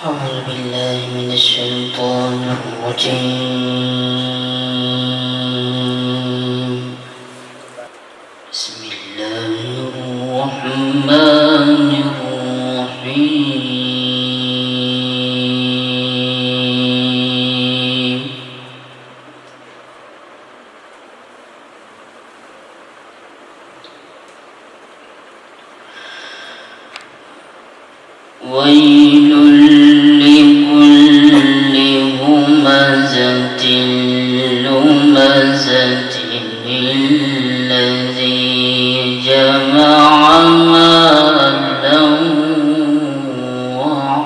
أعوذ بالله من الشيطان الرجيم. بسم الله الرحمن الرحيم. ويل لكل همزة لمزة الذي جمع مالا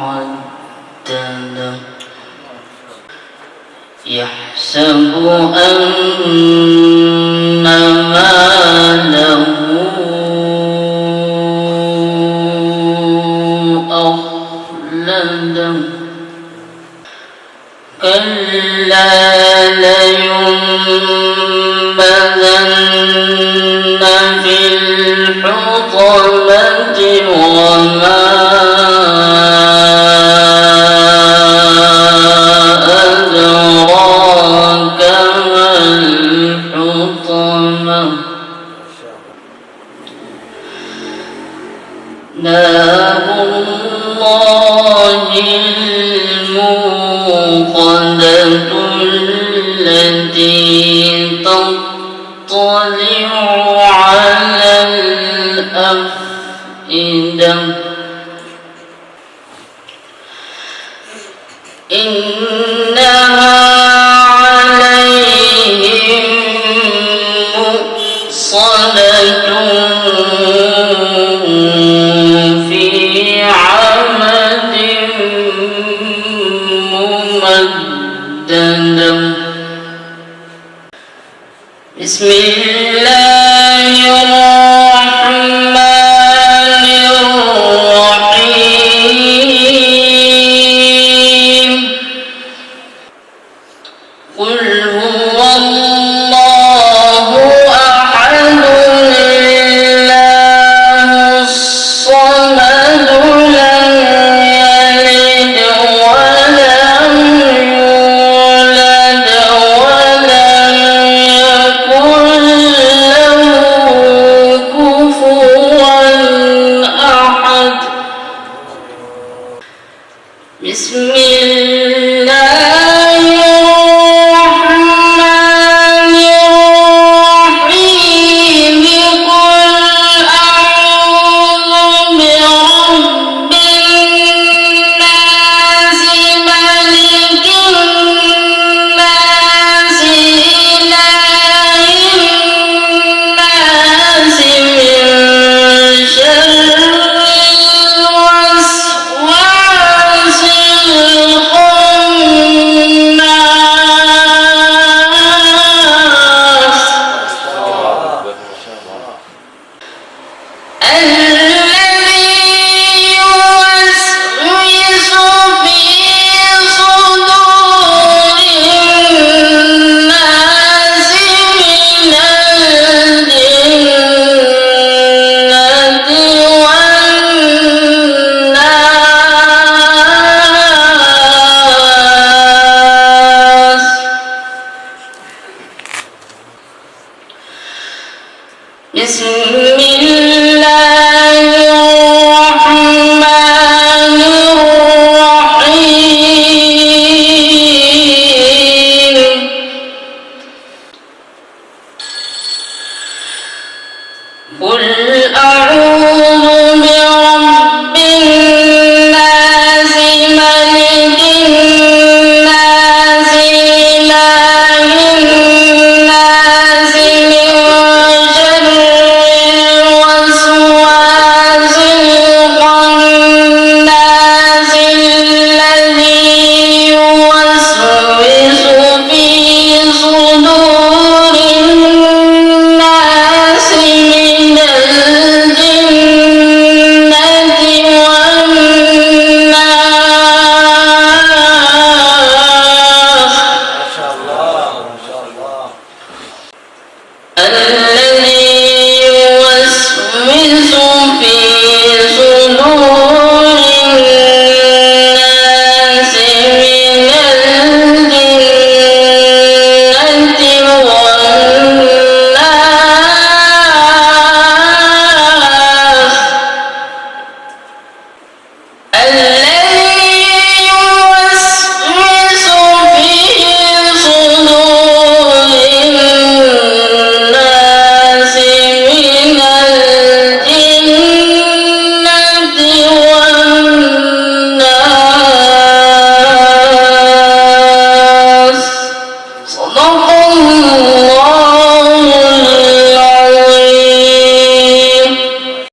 وعدده يحسب أن ماله أخلده كلا لينبذن في الحطمة وما أدراك ما الحطمة نار الله الموقدة التي تطلع على الأفئدة إنها عليهم مؤصدة في عمد ممددة. بسم الله الرحمن الرحيم. قل هو الله أحد الله الصمد لم يلد ولم يولد ولم يكن له كفوا أحد. بسم الله الرحمن الرحيم. قل أعوذ برب الناس ملك الناس إله الناس من شر الوسواس بسم الله الرحمن الرحيم. قل أعوذ برب الناس ملك الناس إله الناس من شر الوسواس الخناس الذي يوسوس في صدور الناس من الجنة والناس.